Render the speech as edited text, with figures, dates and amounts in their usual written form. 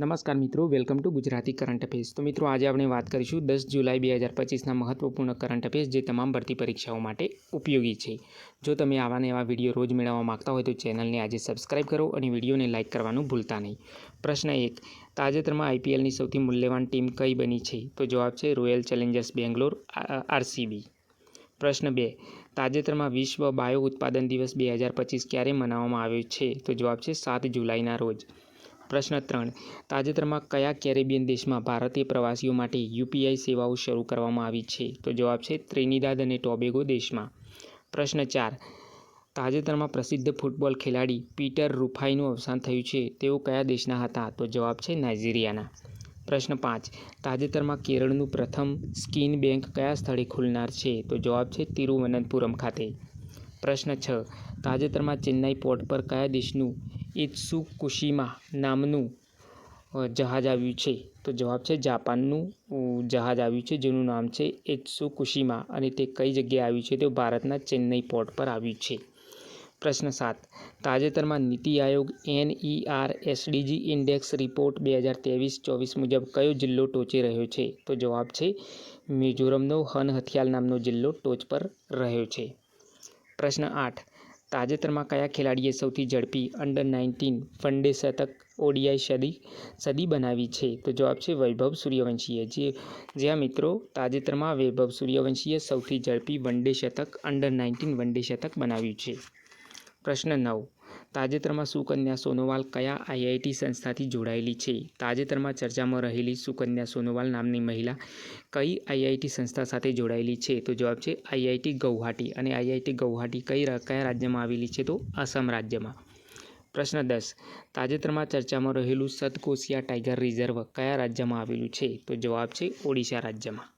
નમસ્કાર મિત્રો, welcome to Gujarati current affairs. તો મિત્રો આજે આપણે વાત કરીશું 10 જુલાઈ 2025ના મહત્વપૂર્ણ કરંટ અફેર્સ જે તમામ ભરતી પરીક્ષાઓ માટે ઉપયોગી છે। જો તમે આવા ને એવા વિડીયો રોજ મેળવવા માંગતા હોય તો ચેનલને આજે સબસ્ક્રાઇબ કરો અને વિડીયોને લાઇક કરવાનું ભૂલતા નહીં। પ્રશ્ન 1, તાજેતરમાં આઈપીએલની સૌથી મૂલ્યવાન ટીમ કઈ બની છે? તો જવાબ છે રોયલ ચેલેન્જર્સ બેંગ્લોર આરસીબી। પ્રશ્ન 2, તાજેતરમાં વિશ્વ બાયો ઉત્પાદન દિવસ 2025 ક્યારે મનાવવામાં આવ્યો છે? તો જવાબ છે 7 જુલાઈના રોજ। પ્રશ્ન 3, તાજેતરમાં કયા કેરેબિયન દેશમાં ભારતીય પ્રવાસીઓ માટે યુપીઆઈ સેવાઓ શરૂ કરવામાં આવી છે? તો જવાબ છે ત્રિનિદાદ અને ટોબેગો દેશમાં। પ્રશ્ન 4, તાજેતરમાં પ્રસિદ્ધ ફૂટબોલ ખેલાડી પીટર રૂફાઈનું અવસાન થયું છે, તેઓ કયા દેશના હતા? તો જવાબ છે નાઇજીરિયાના। પ્રશ્ન 5, તાજેતરમાં કેરળનું પ્રથમ સ્કિન બેંક કયા સ્થળે ખુલનાર છે? તો જવાબ છે તિરુવનંતપુરમ ખાતે। પ્રશ્ન 6, તાજેતરમાં ચેન્નાઈ પોર્ટ પર કયા દેશનું ઇત્સુકુશિમા નામનું જહાજ આવ્યું છે? તો જવાબ છે જાપાનનું જહાજ આવ્યું છે જેનું નામ છે ઇત્સુકુશિમા અને તે કઈ જગ્યાએ આવ્યું છે? તો ભારતના ચેન્નઈ પોર્ટ પર આવ્યું છે। પ્રશ્ન 7, તાજેતરમાં NITI Aayog NER-SDG index report 2023-24 મુજબ કયો જિલ્લો ટોચે રહ્યો છે? તો જવાબ છે મિઝોરમનો હનહથિયાલ નામનો જિલ્લો ટોચ પર રહ્યો છે। પ્રશ્ન 8, તાજેતરમાં કયા ખેલાડીએ સૌથી ઝડપી અંડર-19 વનડે શતક ઓડીઆઈ સદી બનાવી છે? તો જવાબ છે વૈભવ સૂર્યવંશીએ। જ્યાં મિત્રો તાજેતરમાં વૈભવ સૂર્યવંશીએ સૌથી ઝડપી વનડે શતક અંડર-19 વનડે શતક બનાવ્યું છે। પ્રશ્ન 9, તાજેતરમાં સુકન્યા સોનોવાલ કયા આઈઆઈટી સંસ્થાથી જોડાયેલી છે? તાજેતરમાં ચર્ચામાં રહેલી સુકન્યા સોનોવાલ નામની મહિલા કઈ આઈઆઈટી સંસ્થા સાથે જોડાયેલી છે? તો જવાબ છે આઈઆઈટી ગૌહાટી અને આઈઆઈટી ગૌહાટી કયા રાજ્યમાં આવેલી છે? તો આસામ રાજ્યમાં। પ્રશ્ન 10, તાજેતરમાં ચર્ચામાં રહેલું સતકોશિયા ટાઈગર રિઝર્વ કયા રાજ્યમાં આવેલું છે? તો જવાબ છે ઓડિશા રાજ્યમાં।